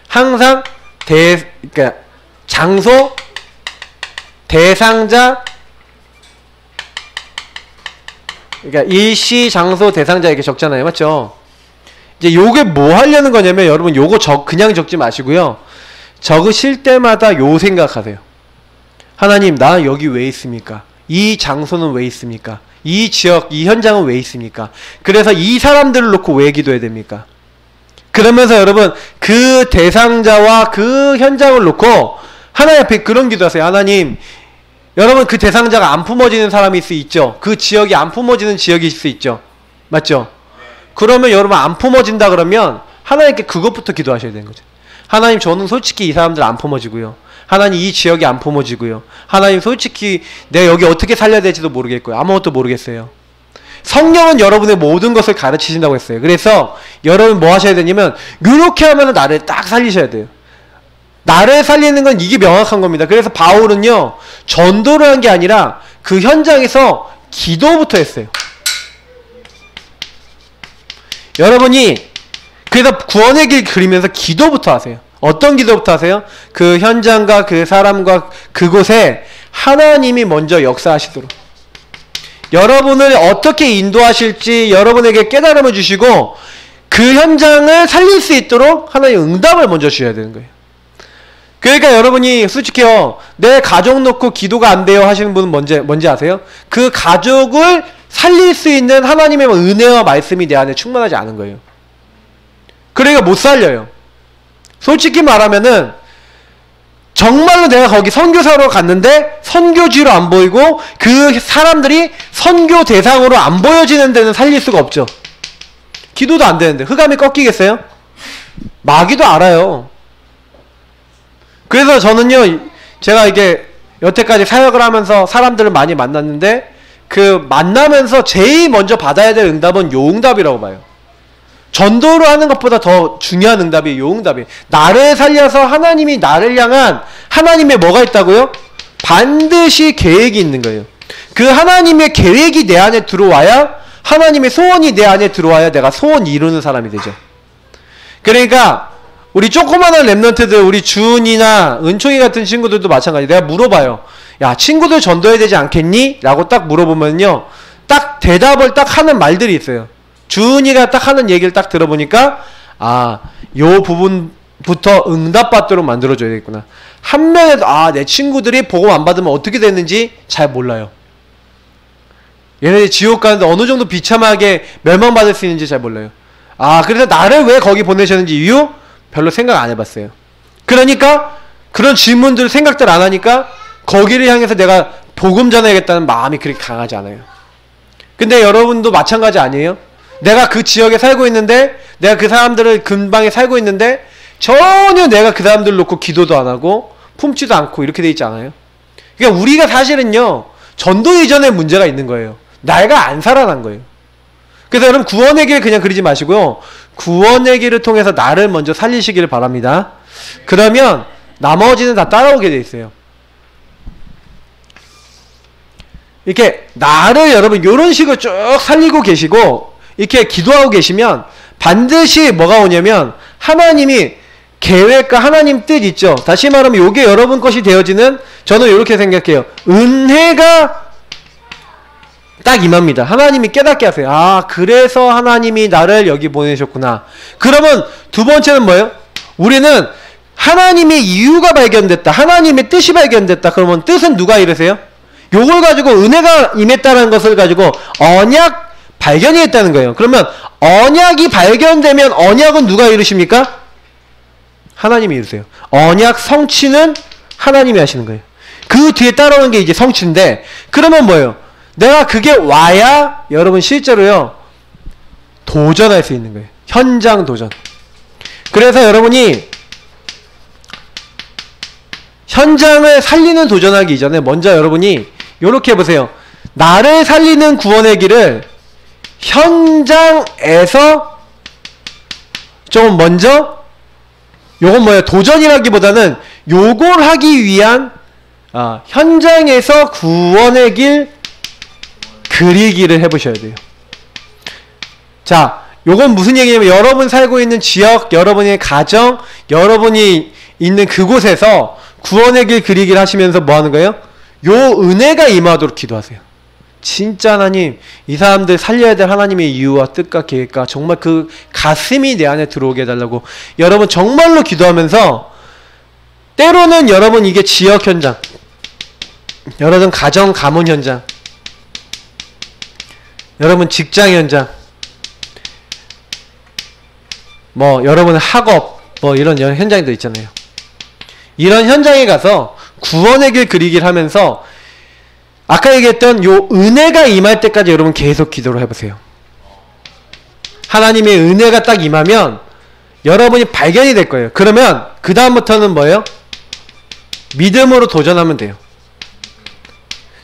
항상 그러니까 장소, 대상자, 그러니까 일시, 장소, 대상자 이렇게 적잖아요. 맞죠? 이제 요게 뭐 하려는 거냐면 여러분 요거 그냥 적지 마시고요. 적으실 때마다 요 생각하세요. 하나님, 나 여기 왜 있습니까? 이 장소는 왜 있습니까? 이 지역, 이 현장은 왜 있습니까? 그래서 이 사람들을 놓고 왜 기도해야 됩니까? 그러면서 여러분 그 대상자와 그 현장을 놓고 하나님 앞에 그런 기도하세요. 하나님, 여러분 그 대상자가 안 품어지는 사람일 수 있죠. 그 지역이 안 품어지는 지역일 수 있죠. 맞죠? 그러면 여러분 안 품어진다 그러면 하나님께 그것부터 기도하셔야 되는 거죠. 하나님, 저는 솔직히 이 사람들 안 품어지고요. 하나님, 이 지역이 안 품어지고요. 하나님, 솔직히 내가 여기 어떻게 살려야 될지도 모르겠고요. 아무것도 모르겠어요. 성령은 여러분의 모든 것을 가르치신다고 했어요. 그래서 여러분 뭐 하셔야 되냐면 이렇게 하면 나를 딱 살리셔야 돼요. 나를 살리는 건 이게 명확한 겁니다. 그래서 바울은요 전도를 한 게 아니라 그 현장에서 기도부터 했어요. 여러분이 그래서 구원의 길 그리면서 기도부터 하세요. 어떤 기도부터 하세요? 그 현장과 그 사람과 그곳에 하나님이 먼저 역사하시도록, 여러분을 어떻게 인도하실지 여러분에게 깨달음을 주시고 그 현장을 살릴 수 있도록 하나님 응답을 먼저 주셔야 되는 거예요. 그러니까 여러분이 솔직히요, 내 가족 놓고 기도가 안 돼요 하시는 분은 뭔지 아세요? 그 가족을 살릴 수 있는 하나님의 은혜와 말씀이 내 안에 충만하지 않은 거예요. 그러니까 못 살려요. 솔직히 말하면은 정말로 내가 거기 선교사로 갔는데 선교지로 안 보이고 그 사람들이 선교 대상으로 안 보여지는 데는 살릴 수가 없죠. 기도도 안 되는데 흑암이 꺾이겠어요? 마귀도 알아요. 그래서 저는요, 제가 이게 여태까지 사역을 하면서 사람들을 많이 만났는데 그 만나면서 제일 먼저 받아야 될 응답은 요 응답이라고 봐요. 전도를 하는 것보다 더 중요한 응답이 요 응답이에요. 나를 살려서 하나님이 나를 향한 하나님의 뭐가 있다고요? 반드시 계획이 있는 거예요. 그 하나님의 계획이 내 안에 들어와야, 하나님의 소원이 내 안에 들어와야 내가 소원 이루는 사람이 되죠. 그러니까 우리 조그마한 랩런트들, 우리 주은이나 은총이 같은 친구들도 마찬가지. 내가 물어봐요. 야, 친구들 전도해야 되지 않겠니? 라고 딱 물어보면요, 딱 대답을 딱 하는 말들이 있어요. 주은이가 딱 하는 얘기를 딱 들어보니까, 아, 요 부분부터 응답받도록 만들어줘야겠구나. 한 면에도, 아, 내 친구들이 복음 안 받으면 어떻게 됐는지 잘 몰라요. 얘네들이 지옥 가는데 어느 정도 비참하게 멸망받을 수 있는지 잘 몰라요. 아, 그래서 나를 왜 거기 보내셨는지 이유? 별로 생각 안 해봤어요. 그러니까 그런 질문들 생각들 안 하니까 거기를 향해서 내가 복음 전해야겠다는 마음이 그렇게 강하지 않아요. 근데 여러분도 마찬가지 아니에요? 내가 그 지역에 살고 있는데, 내가 그 사람들을 근방에 살고 있는데 전혀 내가 그 사람들 놓고 기도도 안 하고 품지도 않고 이렇게 돼 있지 않아요? 그러니까 우리가 사실은요, 전도 이전에 문제가 있는 거예요. 내가 안 살아난 거예요. 그래서 여러분, 구원의 길 그냥 그리지 마시고요, 구원의 길을 통해서 나를 먼저 살리시기를 바랍니다. 그러면 나머지는 다 따라오게 돼 있어요. 이렇게 나를 여러분 이런 식으로 쭉 살리고 계시고 이렇게 기도하고 계시면 반드시 뭐가 오냐면 하나님이 계획과 하나님 뜻 있죠. 다시 말하면 이게 여러분 것이 되어지는, 저는 이렇게 생각해요. 은혜가 딱 임합니다. 하나님이 깨닫게 하세요. 아, 그래서 하나님이 나를 여기 보내셨구나. 그러면 두 번째는 뭐예요? 우리는 하나님의 이유가 발견됐다, 하나님의 뜻이 발견됐다. 그러면 뜻은 누가 이르세요? 요걸 가지고 은혜가 임했다는 것을 가지고 언약 발견이 했다는 거예요. 그러면 언약이 발견되면 언약은 누가 이루십니까? 하나님이 이루세요. 언약 성취는 하나님이 하시는 거예요. 그 뒤에 따라오는 게 이제 성취인데, 그러면 뭐예요? 내가 그게 와야 여러분 실제로요, 도전할 수 있는 거예요. 현장 도전. 그래서 여러분이 현장을 살리는 도전하기 이전에 먼저 여러분이 요렇게 해보세요. 나를 살리는 구원의 길을 현장에서 좀 먼저, 요건 뭐예요? 도전이라기보다는 요걸 하기 위한 현장에서 구원의 길 그리기를 해보셔야 돼요. 자, 요건 무슨 얘기냐면 여러분 살고 있는 지역, 여러분의 가정, 여러분이 있는 그곳에서 구원의 길 그리기를 하시면서 뭐 하는 거예요? 요 은혜가 임하도록 기도하세요. 진짜 하나님, 이 사람들 살려야 될 하나님의 이유와 뜻과 계획과 정말 그 가슴이 내 안에 들어오게 해달라고 여러분 정말로 기도하면서, 때로는 여러분 이게 지역 현장, 여러분 가정 가문 현장, 여러분 직장 현장, 뭐 여러분 학업, 뭐 이런 현장도 있잖아요. 이런 현장에 가서 구원의 길 그리기를 하면서 아까 얘기했던 요 은혜가 임할 때까지 여러분 계속 기도를 해보세요. 하나님의 은혜가 딱 임하면 여러분이 발견이 될 거예요. 그러면 그 다음부터는 뭐예요? 믿음으로 도전하면 돼요.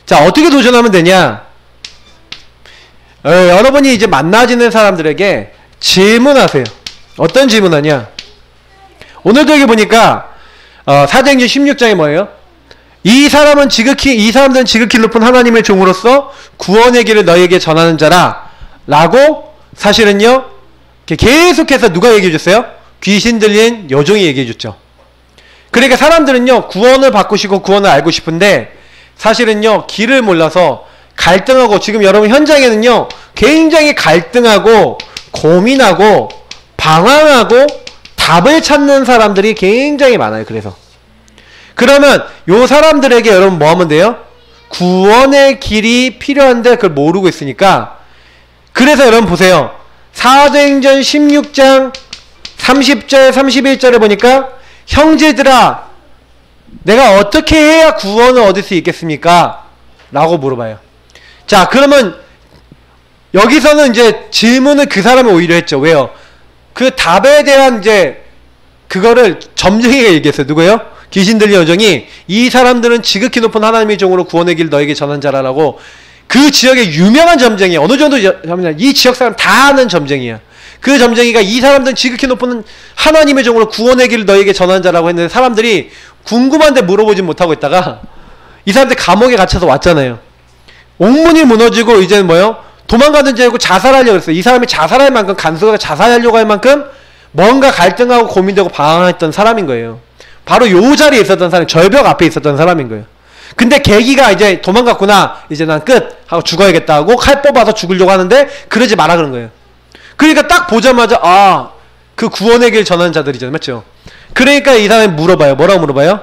자, 어떻게 도전하면 되냐? 여러분이 이제 만나지는 사람들에게 질문하세요. 어떤 질문하냐? 오늘도 여기 보니까 사도행전 16장에 뭐예요? 이 사람들은 지극히 높은 하나님의 종으로서 구원의 길을 너에게 전하는 자라 라고 사실은요 계속해서 누가 얘기해 줬어요? 귀신 들린 여종이 얘기해 줬죠. 그러니까 사람들은요 구원을 받고 싶고 구원을 알고 싶은데 사실은요 길을 몰라서 갈등하고, 지금 여러분 현장에는요 굉장히 갈등하고 고민하고 방황하고 답을 찾는 사람들이 굉장히 많아요. 그래서 그러면 요 사람들에게 여러분 뭐 하면 돼요? 구원의 길이 필요한데 그걸 모르고 있으니까. 그래서 여러분 보세요. 사도행전 16장 30절 31절에 보니까 형제들아 내가 어떻게 해야 구원을 얻을 수 있겠습니까? 라고 물어봐요. 자, 그러면 여기서는 이제 질문을 그 사람이 오히려 했죠. 왜요? 그 답에 대한 이제 그거를 점쟁이가 얘기했어요. 누구예요? 귀신 들린 여정이 이 사람들은 지극히 높은 하나님의 종으로 구원의 길 너에게 전한 자라라고. 그 지역의 유명한 점쟁이, 어느 정도 이 지역 사람 다 아는 점쟁이야. 그 점쟁이가 이 사람들은 지극히 높은 하나님의 종으로 구원의 길을 너에게 전한 자라고 했는데 사람들이 궁금한데 물어보진 못하고 있다가 이 사람들 감옥에 갇혀서 왔잖아요. 옥문이 무너지고 이제는 뭐요? 도망가는 줄 알고 자살하려고 했어요. 이 사람이 자살할 만큼, 간수가 자살하려고 할 만큼 뭔가 갈등하고 고민되고 방황했던 사람인 거예요. 바로 요 자리에 있었던 사람이, 절벽 앞에 있었던 사람인 거예요. 근데 계기가 이제 도망갔구나, 이제 난 끝 하고 죽어야겠다 하고 칼 뽑아서 죽으려고 하는데 그러지 마라 그런 거예요. 그러니까 딱 보자마자 아, 그 구원의 길 전하는 자들이잖아요. 맞죠? 그러니까 이 사람이 물어봐요. 뭐라고 물어봐요?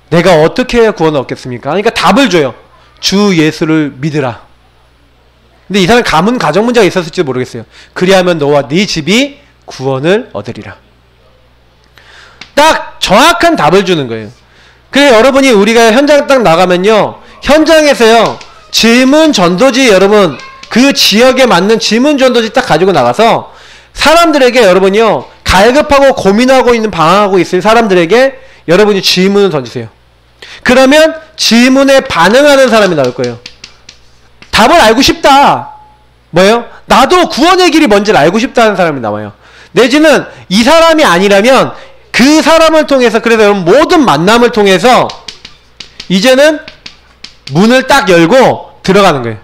내가 어떻게 해야 구원을 얻겠습니까? 그러니까 답을 줘요. 주 예수를 믿으라. 근데 이 사람은 가정 문제가 있었을지도 모르겠어요. 그리하면 너와 네 집이 구원을 얻으리라. 딱 정확한 답을 주는 거예요. 그래서 여러분이 우리가 현장 딱 나가면요, 현장에서요 질문 전도지, 여러분 그 지역에 맞는 질문 전도지 딱 가지고 나가서 사람들에게 여러분이요 갈급하고 고민하고 있는, 방황하고 있을 사람들에게 여러분이 질문을 던지세요. 그러면 질문에 반응하는 사람이 나올 거예요. 답을 알고 싶다. 뭐예요? 나도 구원의 길이 뭔지를 알고 싶다는 사람이 나와요. 내지는 이 사람이 아니라면 그 사람을 통해서, 그래서 여러분 모든 만남을 통해서 이제는 문을 딱 열고 들어가는 거예요.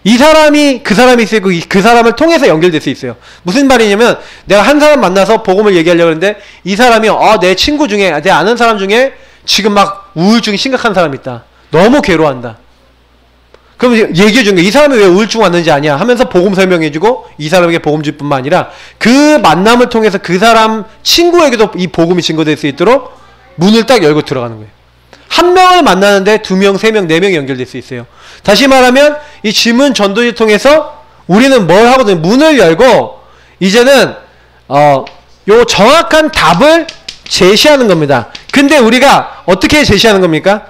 이 사람이 그 사람이 있고 그 사람을 통해서 연결될 수 있어요. 무슨 말이냐면 내가 한 사람 만나서 복음을 얘기하려고 하는데 이 사람이 내 친구 중에, 내 아는 사람 중에 지금 막 우울증이 심각한 사람이 있다. 너무 괴로워한다. 그럼 얘기해 주는 거예요. 이 사람이 왜 우울증 왔는지 아냐 하면서 복음 설명해주고 이 사람에게 복음 줄 뿐만 아니라 그 만남을 통해서 그 사람 친구에게도 이 복음이 증거될 수 있도록 문을 딱 열고 들어가는 거예요. 한 명을 만나는데 2명, 3명, 4명이 연결될 수 있어요. 다시 말하면 이 질문 전도를 통해서 우리는 뭘 하거든요. 문을 열고 이제는 요 정확한 답을 제시하는 겁니다. 근데 우리가 어떻게 제시하는 겁니까?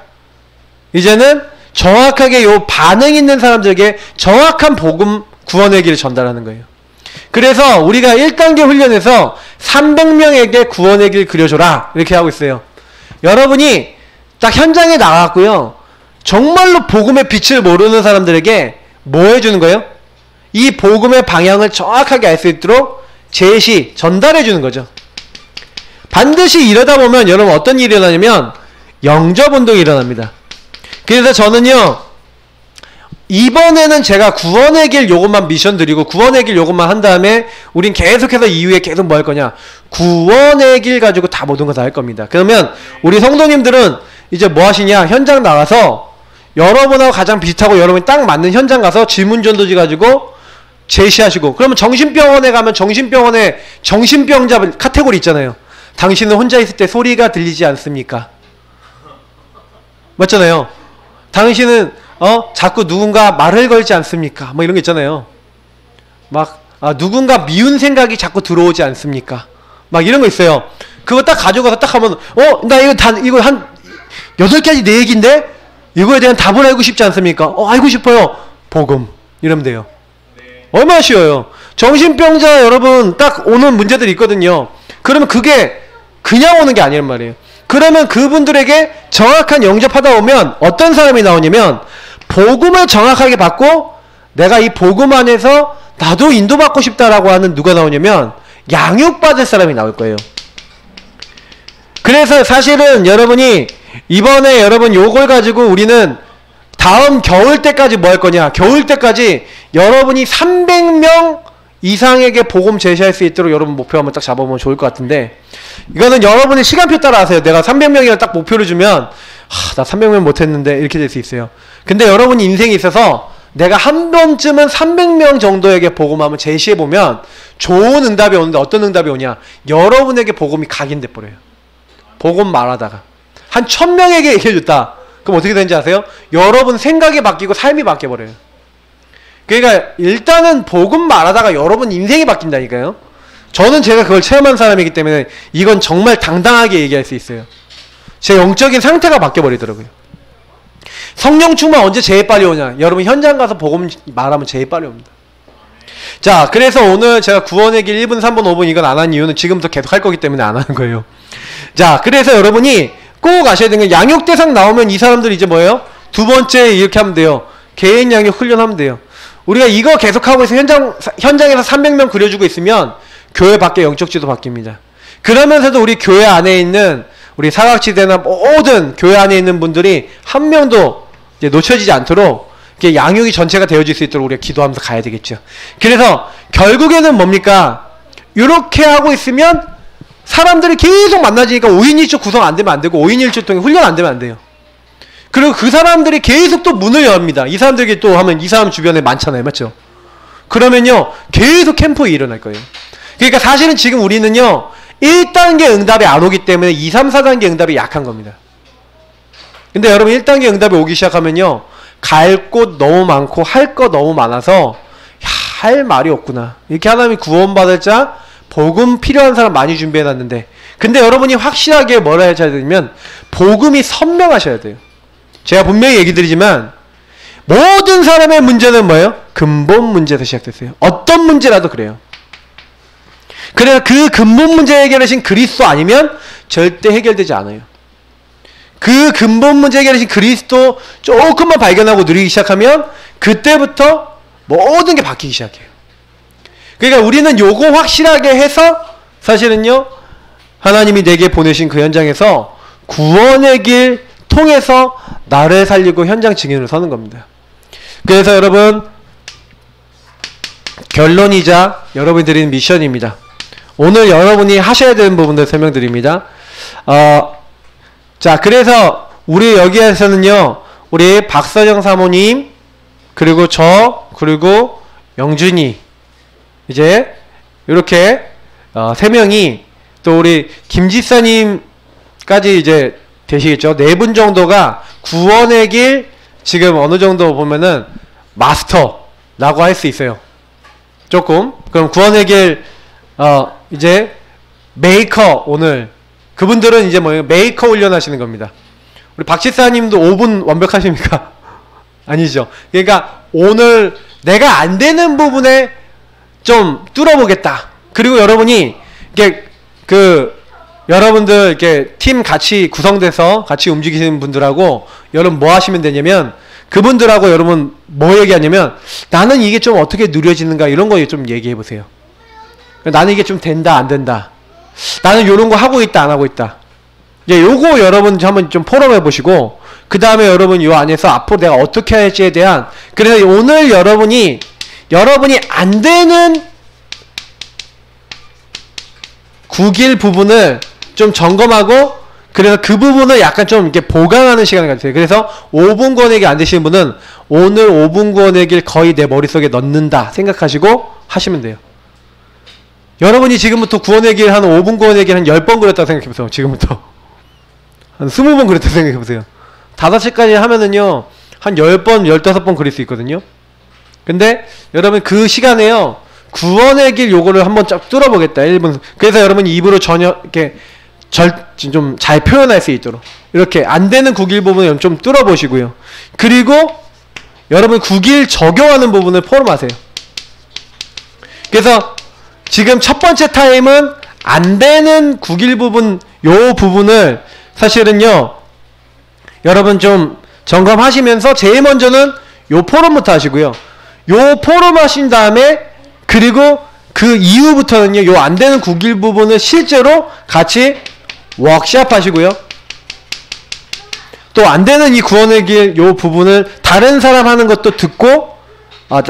이제는 정확하게 요 반응 있는 사람들에게 정확한 복음 구원의 길을 전달하는 거예요. 그래서 우리가 1단계 훈련에서 300명에게 구원의 길 그려줘라 이렇게 하고 있어요. 여러분이 딱 현장에 나갔고요, 정말로 복음의 빛을 모르는 사람들에게 뭐 해주는 거예요? 이 복음의 방향을 정확하게 알 수 있도록 제시, 전달해 주는 거죠. 반드시 이러다 보면 여러분 어떤 일이 일어나냐면 영접운동이 일어납니다. 그래서 저는요, 이번에는 제가 구원의 길 요것만 미션 드리고 구원의 길 요것만 한 다음에 우린 계속해서 이후에 계속 뭐 할 거냐, 구원의 길 가지고 다 모든 거 다 할 겁니다. 그러면 우리 성도님들은 이제 뭐 하시냐, 현장 나가서 여러분하고 가장 비슷하고 여러분이 딱 맞는 현장 가서 질문 전도지 가지고 제시하시고, 그러면 정신병원에 가면 정신병원에 정신병자 카테고리 있잖아요. 당신은 혼자 있을 때 소리가 들리지 않습니까? 맞잖아요. 당신은 자꾸 누군가 말을 걸지 않습니까? 뭐 이런 거 있잖아요. 막 누군가 미운 생각이 자꾸 들어오지 않습니까? 막 이런 거 있어요. 그거 딱 가져가서 딱 하면 나 이거 한 8가지 내 얘기인데 이거에 대한 답을 알고 싶지 않습니까? 알고 싶어요. 복음. 이러면 돼요. 얼마나 쉬워요. 정신병자 여러분 딱 오는 문제들이 있거든요. 그러면 그게 그냥 오는 게 아니란 말이에요. 그러면 그분들에게 정확한 영접하다 보면 어떤 사람이 나오냐면 복음을 정확하게 받고 내가 이 복음 안에서 나도 인도받고 싶다라고 하는 누가 나오냐면 양육받을 사람이 나올 거예요. 그래서 사실은 여러분이 이번에 여러분 요걸 가지고 우리는 다음 겨울 때까지 뭐 할 거냐, 겨울 때까지 여러분이 300명 이상에게 복음 제시할 수 있도록 여러분 목표 한번 딱 잡아보면 좋을 것 같은데, 이거는 여러분의 시간표 따라 하세요. 내가 300명이라 딱 목표를 주면 나 300명 못했는데 이렇게 될 수 있어요. 근데 여러분 인생에 있어서 내가 한 번쯤은 300명 정도에게 복음 한번 제시해보면 좋은 응답이 오는데 어떤 응답이 오냐, 여러분에게 복음이 각인돼 버려요. 복음 말하다가 한 1000명에게 얘기해줬다. 그럼 어떻게 되는지 아세요? 여러분 생각이 바뀌고 삶이 바뀌어버려요. 그러니까 일단은 복음 말하다가 여러분 인생이 바뀐다니까요. 저는 제가 그걸 체험한 사람이기 때문에 이건 정말 당당하게 얘기할 수 있어요. 제 영적인 상태가 바뀌어버리더라고요. 성령 충만 언제 제일 빨리 오냐? 여러분 현장 가서 복음 말하면 제일 빨리 옵니다. 자, 그래서 오늘 제가 구원의 길 1분, 3분, 5분 이건 안 한 이유는 지금부터 계속 할 거기 때문에 안 하는 거예요. 자, 그래서 여러분이 꼭 아셔야 되는 게 양육 대상 나오면 이 사람들 이제 뭐예요? 두 번째 이렇게 하면 돼요. 개인 양육 훈련하면 돼요. 우리가 이거 계속하고 있어 현장에서 300명 그려주고 있으면 교회 밖에 영적 지도 바뀝니다. 그러면서도 우리 교회 안에 있는 우리 사각지대나 모든 교회 안에 있는 분들이 한 명도 이제 놓쳐지지 않도록 이렇게 양육이 전체가 되어질 수 있도록 우리가 기도하면서 가야 되겠죠. 그래서 결국에는 뭡니까? 이렇게 하고 있으면 사람들이 계속 만나지니까 5인 1조 구성 안 되면 안 되고 5인 1조 동안 훈련 안 되면 안 돼요. 그리고 그 사람들이 계속 또 문을 엽니다. 이 사람들이 또 하면 이 사람 주변에 많잖아요. 맞죠? 그러면요 계속 캠프가 일어날 거예요. 그러니까 사실은 지금 우리는요 1단계 응답이 안 오기 때문에 2, 3, 4단계 응답이 약한 겁니다. 근데 여러분 1단계 응답이 오기 시작하면요 갈 곳 너무 많고 할 거 너무 많아서 할 말이 없구나. 이렇게 하나님이 구원받을 자 복음 필요한 사람 많이 준비해놨는데 근데 여러분이 확실하게 뭐라 해야 되냐면 복음이 선명하셔야 돼요. 제가 분명히 얘기 드리지만 모든 사람의 문제는 뭐예요? 근본 문제에서 시작됐어요. 어떤 문제라도 그래요. 그래서 그 근본 문제 해결하신 그리스도 아니면 절대 해결되지 않아요. 그 근본 문제 해결하신 그리스도 조금만 발견하고 누리기 시작하면 그때부터 모든 게 바뀌기 시작해요. 그러니까 우리는 요거 확실하게 해서 사실은요 하나님이 내게 보내신 그 현장에서 구원의 길 통해서 나를 살리고 현장 증인으로 서는 겁니다. 그래서 여러분 결론이자 여러분이 드리는 미션입니다. 오늘 여러분이 하셔야 되는 부분들 설명드립니다. 자, 그래서 우리 여기에서는요 우리 박선영 사모님 그리고 저 그리고 영준이 이제 이렇게 3명이 또 우리 김지사님까지 이제 되시겠죠. 4분 정도가 구원의 길 지금 어느 정도 보면은 마스터라고 할 수 있어요. 조금. 그럼 구원의 길 이제 메이커 오늘 그분들은 이제 뭐예요? 메이커 훈련하시는 겁니다. 우리 박지사님도 5분 완벽하십니까? 아니죠. 그러니까 오늘 내가 안 되는 부분에 좀 뚫어보겠다. 그리고 여러분이 이게 여러분들 이렇게 팀 같이 구성돼서 같이 움직이시는 분들하고 여러분 뭐 하시면 되냐면 그분들하고 여러분 뭐 얘기하냐면 나는 이게 좀 어떻게 누려지는가 이런 거 좀 얘기해 보세요. 나는 이게 좀 된다 안 된다. 나는 요런 거 하고 있다 안 하고 있다. 이제 요거 여러분 한번 좀 포럼해 보시고 그 다음에 여러분 요 안에서 앞으로 내가 어떻게 할지에 대한 그래서 오늘 여러분이 안 되는 구길 부분을 좀 점검하고 그래서 그 부분을 약간 좀 이렇게 보강하는 시간을 가지세요. 그래서 5분 권액이 안 되시는 분은 오늘 5분 권액을 거의 내 머릿속에 넣는다 생각하시고 하시면 돼요. 여러분이 지금부터 구원의 길 한 5분 구원의 길 한 10번 그렸다고 생각해보세요. 지금부터 한 20번 그렸다고 생각해보세요. 5시까지 하면은요 한 10번 15번 그릴 수 있거든요. 근데 여러분 그 시간에요 구원의 길 요거를 한번 쫙 뚫어보겠다 1분. 그래서 여러분 입으로 전혀 이렇게 좀 잘 표현할 수 있도록 이렇게 안 되는 구길 부분을 좀 뚫어보시고요. 그리고 여러분 구길 적용하는 부분을 포럼하세요. 그래서 지금 첫 번째 타임은 안 되는 구길 부분 요 부분을 사실은요 여러분 좀 점검하시면서 제일 먼저는 요 포럼부터 하시고요. 요 포럼 하신 다음에 그리고 그 이후부터는요 요 안 되는 구길 부분을 실제로 같이 워크샵 하시고요. 또 안 되는 이 구원의 길 요 부분을 다른 사람 하는 것도 듣고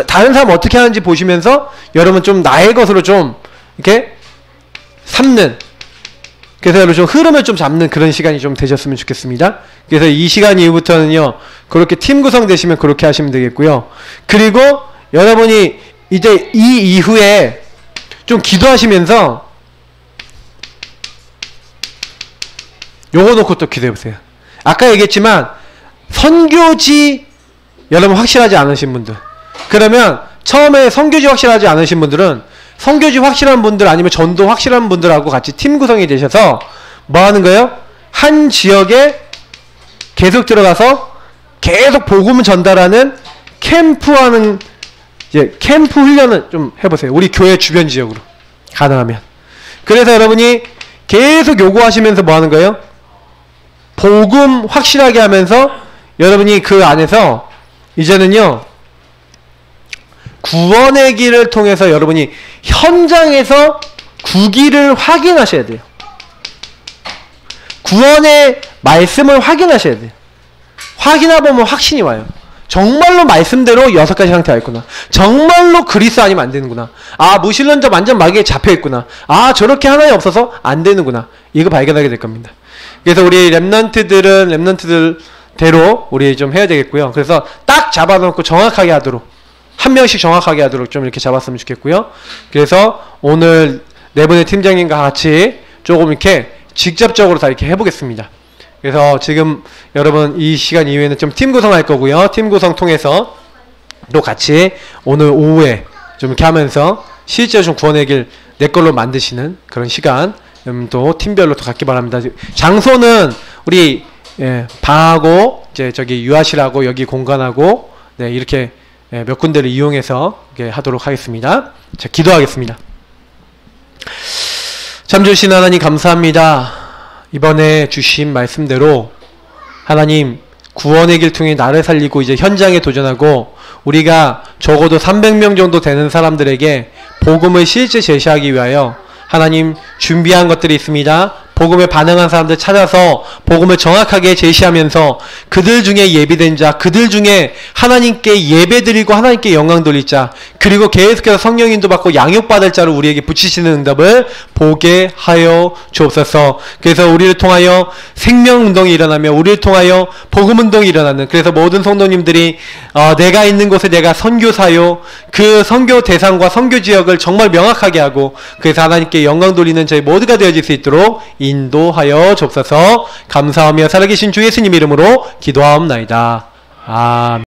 다른 사람 어떻게 하는지 보시면서 여러분 좀 나의 것으로 좀 이렇게 삼는 그래서 여러분 좀 흐름을 좀 잡는 그런 시간이 좀 되셨으면 좋겠습니다. 그래서 이 시간 이후부터는요 그렇게 팀 구성되시면 그렇게 하시면 되겠고요. 그리고 여러분이 이제 이 이후에 좀 기도하시면서 요거 놓고 또 기도해보세요. 아까 얘기했지만 선교지 여러분 확실하지 않으신 분들, 그러면 처음에 선교지 확실하지 않으신 분들은 선교지 확실한 분들 아니면 전도 확실한 분들하고 같이 팀 구성이 되셔서 뭐 하는 거예요? 한 지역에 계속 들어가서 계속 복음을 전달하는 캠프하는, 이제 캠프 훈련을 좀 해보세요. 우리 교회 주변 지역으로 가능하면. 그래서 여러분이 계속 요구하시면서 뭐 하는 거예요? 복음 확실하게 하면서 여러분이 그 안에서 이제는요 구원의 길을 통해서 여러분이 현장에서 구기를 확인하셔야 돼요. 구원의 말씀을 확인하셔야 돼요. 확인해보면 확신이 와요. 정말로 말씀대로 6가지 상태가 있구나. 정말로 그리스 아니면 안 되는구나. 아, 무신론자 완전 마귀에 잡혀있구나. 아, 저렇게 하나님 없어서 안 되는구나. 이거 발견하게 될 겁니다. 그래서 우리 랩런트들은 랩런트들대로 우리 좀 해야 되겠고요. 그래서 딱 잡아놓고 정확하게 하도록, 한 명씩 정확하게 하도록 좀 이렇게 잡았으면 좋겠고요. 그래서 오늘 네 분의 팀장님과 같이 조금 이렇게 직접적으로 다 이렇게 해보겠습니다. 그래서 지금 여러분 이 시간 이후에는 좀 팀 구성할 거고요. 팀 구성 통해서 또 같이 오늘 오후에 좀 이렇게 하면서 실제로 좀 구원의 길 내 걸로 만드시는 그런 시간 또 팀별로 또 갖기 바랍니다. 장소는 우리 방하고 이제 저기 유아실하고 여기 공간하고 네, 이렇게 몇 군데를 이용해서 이렇게 하도록 하겠습니다. 자, 기도하겠습니다. 참 좋으신 하나님 감사합니다. 이번에 주신 말씀대로 하나님 구원의 길 통해 나를 살리고 이제 현장에 도전하고 우리가 적어도 300명 정도 되는 사람들에게 복음을 실제 제시하기 위하여 하나님 준비한 것들이 있습니다. 복음에 반응한 사람들 찾아서 복음을 정확하게 제시하면서 그들 중에 예비된 자, 그들 중에 하나님께 예배드리고 하나님께 영광 돌릴 자, 그리고 계속해서 성령 인도받고 양육받을 자를 우리에게 붙이시는 응답을 보게 하여 주옵소서. 그래서 우리를 통하여 생명운동이 일어나며 우리를 통하여 복음운동이 일어나는, 그래서 모든 성도님들이 내가 있는 곳에 내가 선교사요, 그 선교 대상과 선교 지역을 정말 명확하게 하고 그래서 하나님께 영광 돌리는 저희 모두가 되어질 수 있도록 인도하여 주옵소서. 감사하며 살아계신 주 예수님 이름으로 기도하옵나이다. 아멘.